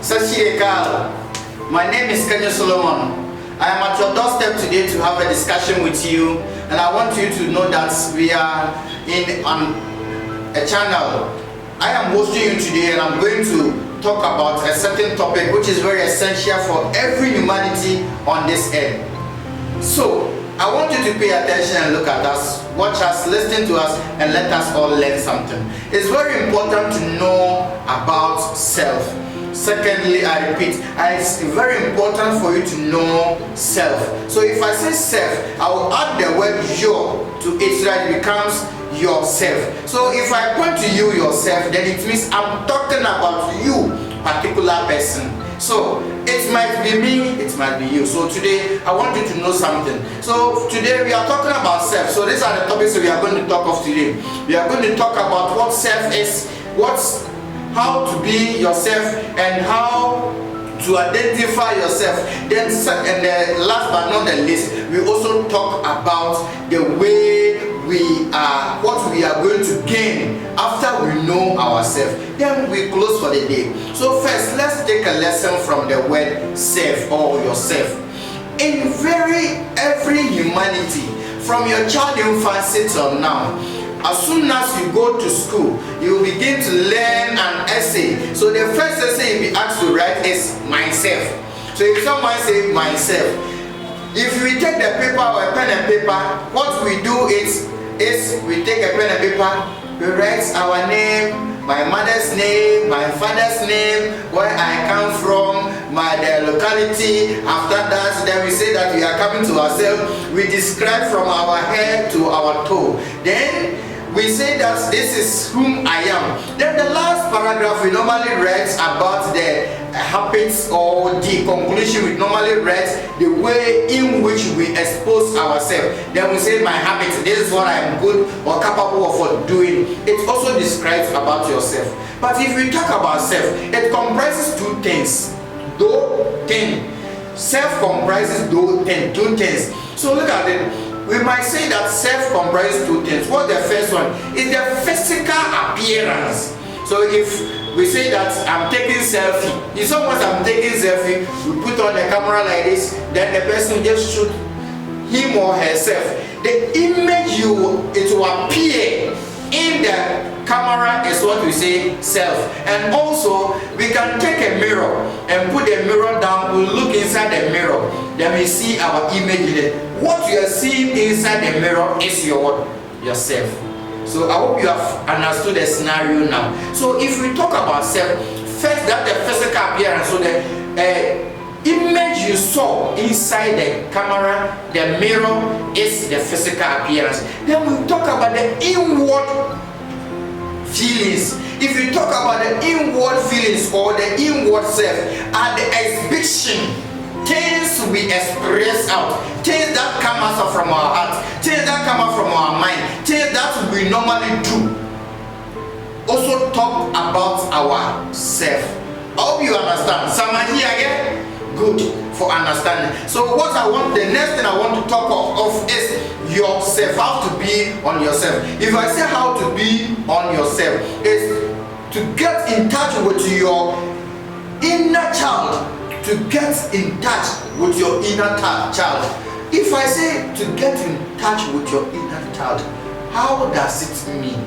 Sashirikal. My name is Kenya Solomon. I am at your doorstep today to have a discussion with you, and I want you to know that we are in a channel. I am hosting you today, and I'm going to talk about a certain topic which is very essential for every humanity on this earth. So I want you to pay attention and look at us, watch us, listen to us, and let us all learn something. It's very important to know about self. Secondly, I repeat, it's very important for you to know self. So if I say self, I will add the word yo to it so that it becomes yourself. So if I point to you yourself, then it means I'm talking about you, particular person. So it might be me, it might be you. So today I want you to know something. So today we are talking about self. So these are the topics we are going to talk of today. We are going to talk about what self is, how to be yourself, and how to identify yourself. Then, and last but not the least, we also talk about the way we are, what we are going to gain after we know ourselves. Then we close for the day. So first, let's take a lesson from the word self or yourself. In every humanity, from your child infancy till now, as soon as you go to school, you begin to learn an essay. So the first essay you'll be asked to write is myself. So if someone says myself, if we take the paper or a pen and paper, what we do is we take a pen and paper, we write our name, my mother's name, my father's name, where I come from, the locality. After that, then we say that we are coming to ourselves. We describe from our head to our toe. Then we say that this is whom I am. Then the last paragraph we normally write about the habits, or the conclusion we normally write the way in which we expose ourselves. Then we say my habits, this is what I am good or capable of doing. It also describes about yourself. But if we talk about self, it comprises two things. Self comprises two things. So look at it. We might say that self comprises two things. What's the first one? Is the physical appearance. So if we say that I'm taking selfie, if someone I'm taking selfie, we put on the camera like this, then the person just shoot him or herself. The image it will appear in the camera is what we say self. And also we can take a mirror and put the mirror down. We look inside the mirror, then we see our image in it. What you are seeing inside the mirror is yourself. So I hope you have understood the scenario now. So if we talk about self, first that's the physical appearance. So the image you saw inside the camera, the mirror, is the physical appearance. Then we talk about the inward feelings. If you talk about the inward feelings or the inward self, are the exhibition, things we express out, things that come out from our heart, things that come out from our mind, things that we normally do. Also talk about ourself. I hope you understand. Someone here again? Good for understanding. So the next thing I want to talk of is yourself. How to be on yourself. If I say how to be on yourself, is to get in touch with your inner child. To get in touch with your inner child. If I say to get in touch with your inner child, how does it mean?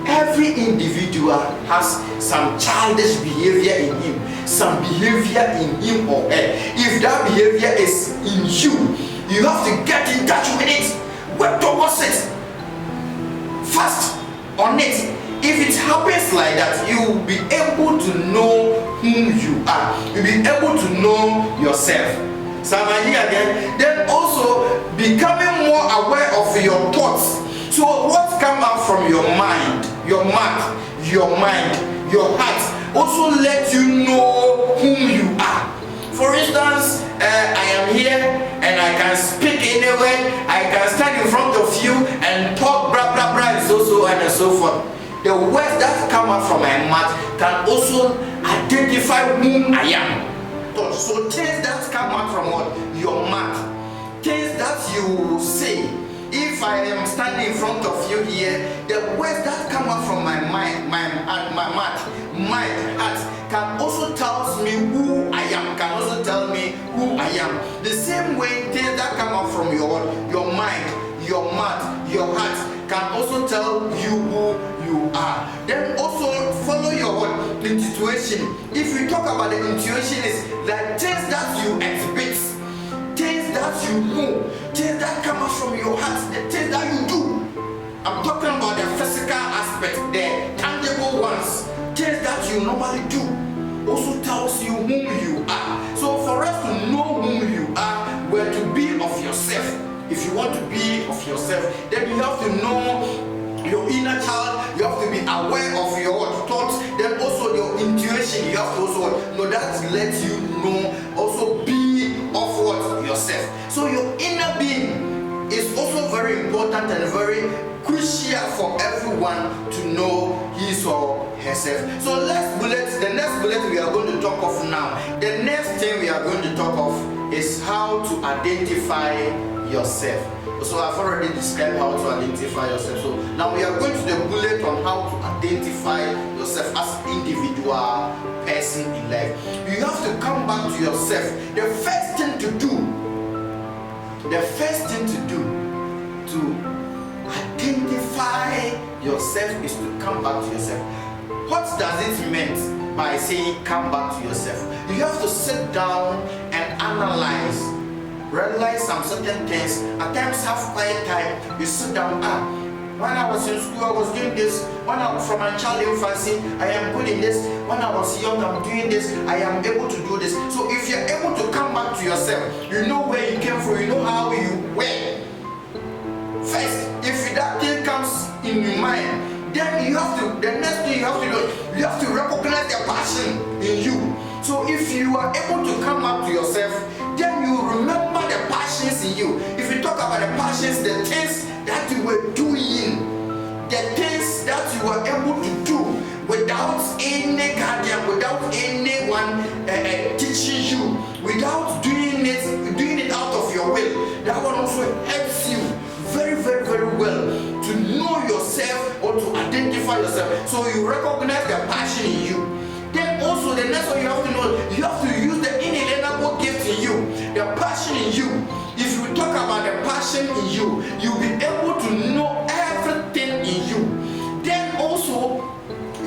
Every individual has some childish behavior in him, some behavior in him or her. If that behavior is in you, you have to get in touch with it, work towards it, fast on it. If it happens like that, you will be able to know whom you are. You'll be able to know yourself. Someone here again. Then also becoming more aware of your thoughts. So what comes out from your mind, your mouth, your mind, your heart, also let you know whom you are. For instance, I am here and I can speak anywhere. I can stand in front of you and talk blah blah blah and so on and so forth. The words that come out from my mouth can also identify whom I am. So things that come out from your mouth, things that you say. If I am standing in front of you here, the words that come out from my mind, my mouth, my heart can also tell me who I am, can also tell me who I am. The same way things that come out from your mind, your mouth, your heart can also tell you who you are. Then also follow your intuition. If we talk about the intuition, is that things that you exhibit, things that you know, things that come out from your heart, the things that you do. I'm talking about the physical aspect, the tangible ones, things that you normally do, also tells you whom you are. So for us to know whom you are, where to be of yourself. If you want to be of yourself, then you have to know your inner child. You have to be aware of your thoughts. Then also your intuition. You have to also know that lets you know, also be of what? Yourself. So your inner being is also very important and very crucial for everyone to know his or herself. So the next bullet we are going to talk of now. The next thing we are going to talk of is how to identify yourself. So I've already described how to identify yourself. So now we are going to the bullet on how to identify yourself as an individual person in life. You have to come back to yourself. The first thing to do to identify yourself is to come back to yourself. What does it mean by saying come back to yourself? You have to sit down and realize some certain things. At times have quiet time, you sit down. When I was in school, I was doing this. From my child infancy, I am good in this. When I was young, I'm doing this. I am able to do this. So if you're able to come back to yourself, you know where you came from, you know how you were. First, if that thing comes in your mind, then the next thing you have to do, you have to recognize the passion in you. So if you are able to come up to yourself, then you remember the passions in you. If you talk about the passions, the things that you were doing, the things that you were able to do without any guardian, without anyone teaching you, without doing it out of your will, that one also helps you very, very, very well to know yourself or to identify yourself. So you recognize the passion in you. Then also the next one you have to know, you have to use the inalienable gift in you, the passion in you. If you talk about the passion in you, you'll be able to know everything in you. Then also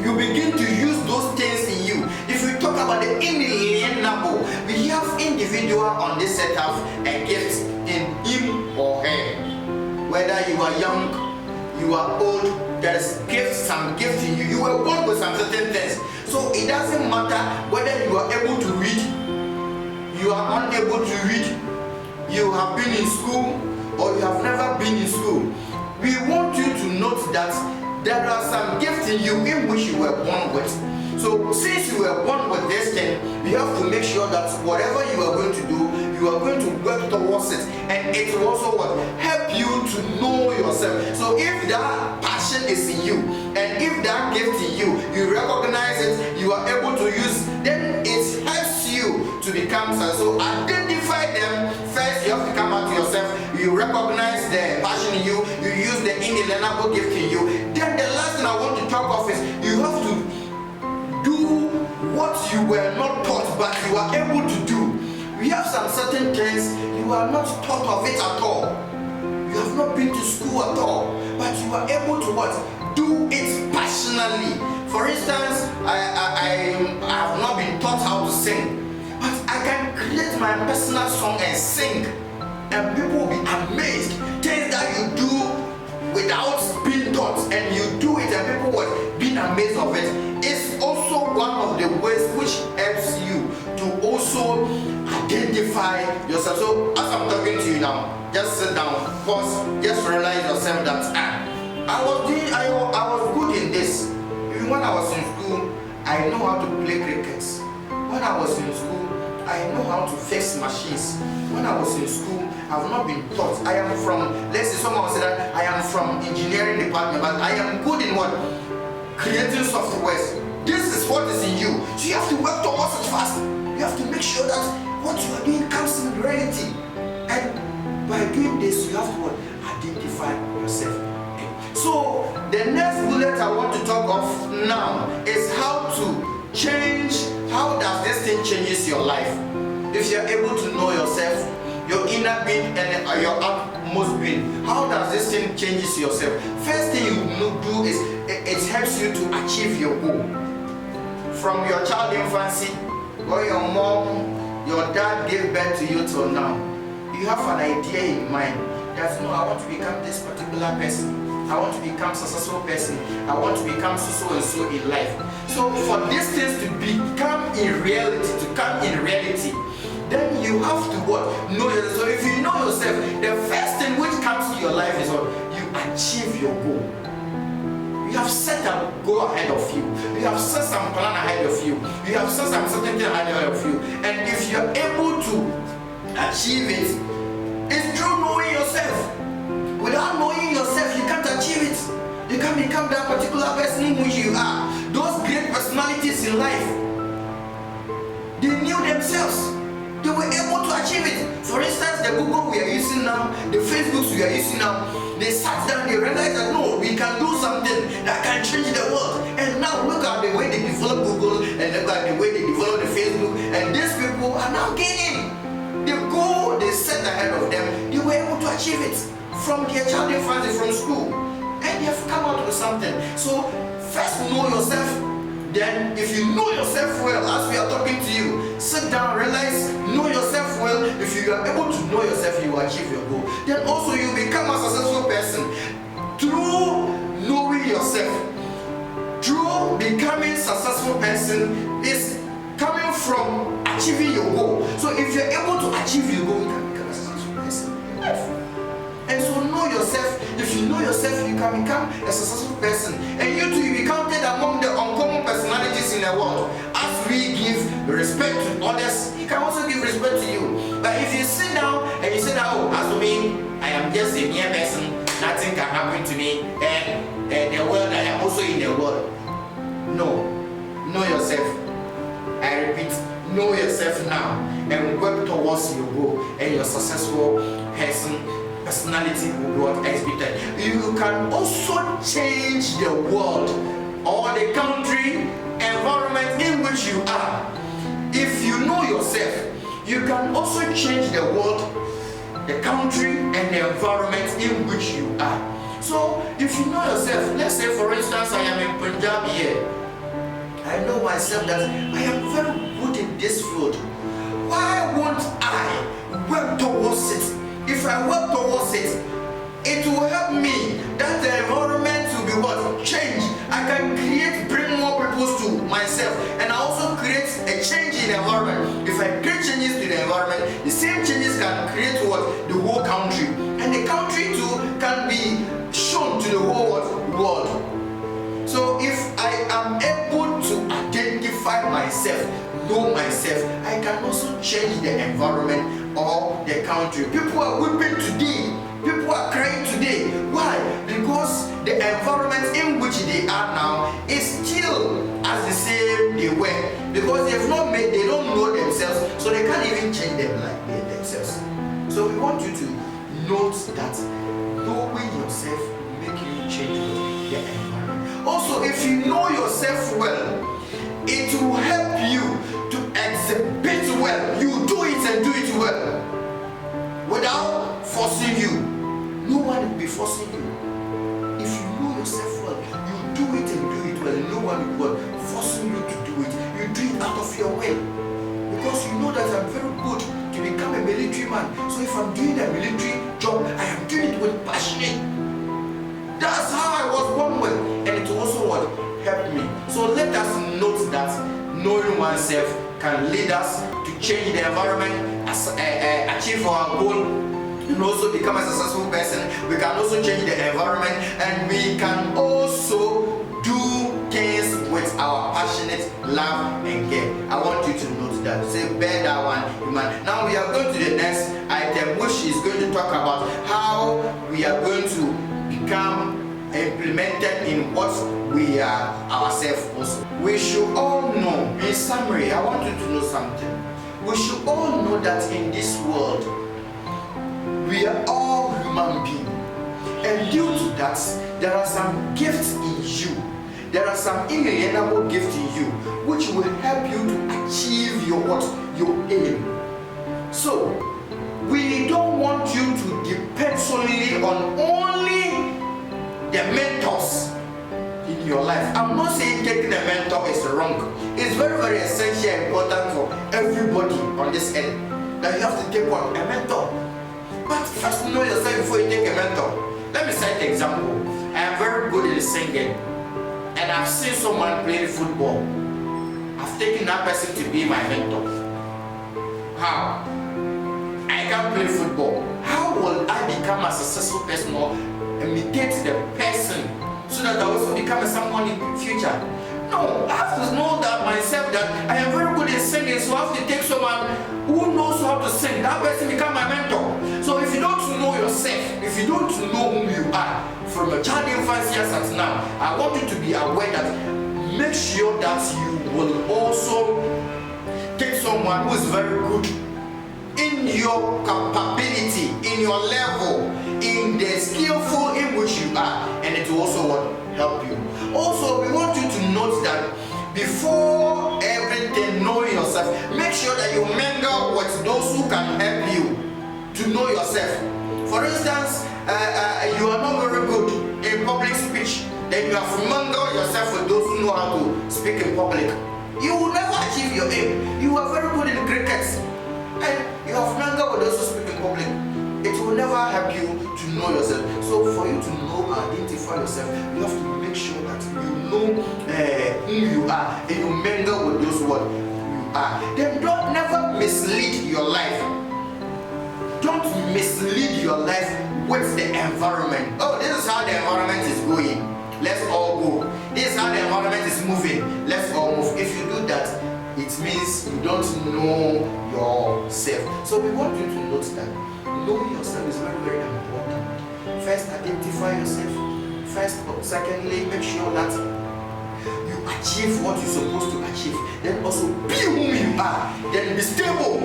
you begin to use those things in you. If we talk about the inalienable, we have individual on this set have a gift in him or her. Whether you are young, you are old, there is some gift in you. You were born with some certain things. So it doesn't matter whether you are able to read, you are unable to read, you have been in school, or you have never been in school. We want you to note that there are some gifts in you in which you were born with. So since you were born with this thing, you have to make sure that whatever you are going to do, you are going to work towards it, and it will also help you to know yourself. So if that passion is in you, and if that gift in you, you recognize it, you are able to use, then it helps you to become so identify them. First, you have to come out to yourself. You recognize the passion in you. You use the inalienable gift in you. Then the last thing I want to talk of is you have to do what you were not taught, but you are able to do. We have some certain things you are not taught of it at all. You have not been to school at all, but you are able to what? Do it passionately. For instance, I have not been taught how to sing, but I can create my personal song and sing, and people will be amazed. Things that you do without being taught, and you do it, and people will be amazed of it. It's also one of the ways which helps you to also identify yourself. So as I'm talking to you now, just sit down, pause, just realize yourself that I was good in this. Even when I was in school, I know how to play cricket. When I was in school, I know how to fix machines. When I was in school, I've not been taught. I am from, let's say someone said that I am from engineering department, but I am good in what? Creating softwares. This is what is in you. So you have to work towards it fast. You have to make sure that what you are doing comes in reality. And by doing this, you have to identify yourself. So the next bullet I want to talk of now is how to change how does this thing changes your life? If you're able to know yourself, your inner being and your utmost being, how does this thing changes yourself? First thing you do is it helps you to achieve your goal. From your child infancy, where your mom, your dad gave birth to you till now, you have an idea in mind that no, I want to become this particular person. I want to become a successful person. I want to become so and so in life. So for these things to become in reality, then you have to what? Know yourself. So if you know yourself, the first thing which comes to your life is what? You achieve your goal. You have set a goal ahead of you. You have set some plan ahead of you. You have set some certain thing ahead of you. And if you're able to achieve it, it's through knowing yourself. Without knowing yourself, you can't achieve it. You can't become that particular person who you are. Those great personalities in life, they knew themselves. They were able to achieve it. For instance, the Google we are using now, the Facebooks we are using now, they sat down, they realized that no, we can do something that can change the world. And now look at the way they develop Google and look at the way they develop the Facebook. And these people are now gaining. The goal they set ahead of them, they were able to achieve it. From their child infancy, from school, and they have come out with something. So first know yourself, then if you know yourself well, as we are talking to you, sit down, realize, know yourself well. If you are able to know yourself, you will achieve your goal. Then also you become a successful person through knowing yourself. Through becoming a successful person is coming from achieving your goal. So if you're able to achieve your goal, you can become a successful person in life. And so know yourself. If you know yourself, you can become a successful person. And you too, you be counted among the uncommon personalities in the world. As we give respect to others, he can also give respect to you. But if you sit down and you say that, oh, as for me, I am just a mere person, nothing can happen to me, and the world, I am also in the world. No. Know yourself. I repeat, know yourself now and work towards your goal and your successful personality will be expected. You can also change the world or the country environment in which you are. If you know yourself, you can also change the world, the country and the environment in which you are. So if you know yourself, let's say for instance I am in Punjab here. I know myself that I am very good in this field. Why won't I work towards it? If I work towards it, it will help me that the environment will be what? Change. I can bring more people to myself, and I also create a change in the environment. If I create changes to the environment, the same changes can create what? The whole country. And the country too can be shown to the whole world. So if I am able to identify myself, know myself, I can also change the environment or the country. People are weeping today. People are crying today. Why? Because the environment in which they are now is still as the same they were. Because they don't know themselves, so they can't even change them like themselves. So we want you to note that knowing yourself will make you change the environment. Also, if you know yourself well, it will help you to exhibit well. You do it and do it well without forcing you. No one will be forcing you. If you know yourself well, you do it and do it well. No one will be forcing you to do it. You do it out of your will. Because you know that I'm very good to become a military man. So if I'm doing a military job, I am doing it with passion. That's how I was born with. And it also what? Help me. So let us note that knowing oneself can lead us to change the environment, achieve our goal, and also become a successful person. We can also change the environment, and we can also do things with our passionate love and care. I want you to note that. Say, bear that one, human. Now we are going to the next item, which is going to talk about how we are going to become implemented in what we are ourselves also. We should all know, in summary, I want you to know something. We should all know that in this world, we are all human beings. And due to that, there are some gifts in you. There are some inalienable gifts in you which will help you to achieve your what? Your aim. So we don't want you to depend solely on only the mentors in your life. I'm not saying taking a mentor is wrong. It's very, very essential and important for everybody on this earth that you have to take what? A mentor. But first know yourself before you take a mentor. Let me cite an example. I am very good in singing, and I've seen someone playing football. I've taken that person to be my mentor. How? I can play football. How will I become a successful person or imitate the person so that I also become someone in the future? No, I have to know that myself that I am very good in singing, so I have to take someone who knows how to sing. That person become my mentor. So if you don't know yourself, if you don't know whom you are from a child infancy as at now, I want you to be aware that make sure that you will also take someone who is very good in your capability, in your level, in the skillful in which you are, and it will also help you. Also, we want you to note that before everything, knowing yourself, make sure that you mingle with those who can help you to know yourself. For instance, you are not very good in public speech, then you have to mingle yourself with those who know how to speak in public. You will never achieve your aim. You are very good in cricket, and you have mingled with those who speak in public. It will never help you to know yourself. So for you to know and identify yourself, you have to make sure that you know who you are and you mingle with those what you are. Then don't never mislead your life. Don't mislead your life with the environment. Oh, this is how the environment is going. Let's all go. This is how the environment is moving. Let's all move. If you do that, it means you don't know yourself. So we want you to note that knowing yourself is very, very important. First, identify yourself. Secondly, make sure that you achieve what you're supposed to achieve. Then also be whom you are. Then be stable.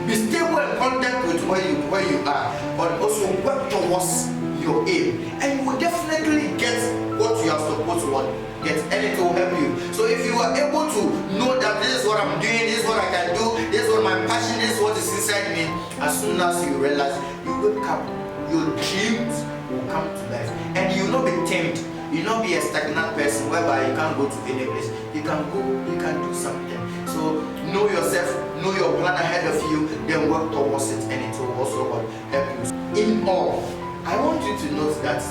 Be stable and content with where you are. But also work towards your aim. And you will definitely get what you are supposed to get, and it will help you. So if you are able to know that this is what I'm doing, this is what I can do, this is what my passion is, what is inside me, as soon as you realize, you wake up, your dreams will come to life, and you will not be tamed. You will not be a stagnant person whereby you can't go to any place. You can go, you can do something. So know yourself, know your plan ahead of you, then work towards it, and it will also help you. In all, I want you to note that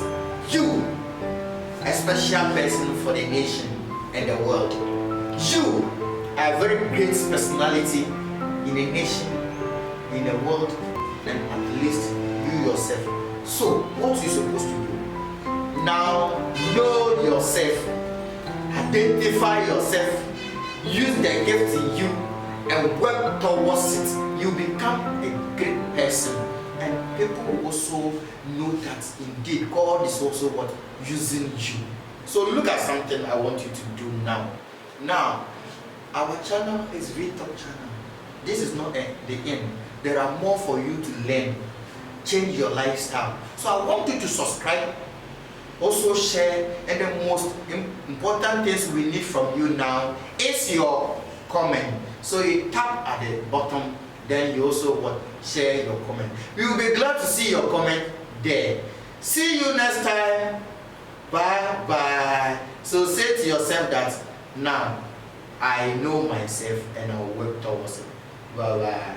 you, a special person for the nation and the world. You are a very great personality in a nation, in the world, and at least you yourself. So, what are you supposed to do? Now, know yourself, identify yourself, use the gift in you, and work towards it. You become a great person. And people will also know that indeed God is also what? Using you. So look at something I want you to do now. Now, our channel is VTalk channel. This is not the end. There are more for you to learn. Change your lifestyle. So I want you to subscribe, also share, and the most important things we need from you now is your comment. So you tap at the bottom, then you also what? Share your comment. We will be glad to see your comment there. See you next time. Bye bye. So say to yourself that now I know myself and I'll work towards it. Bye bye.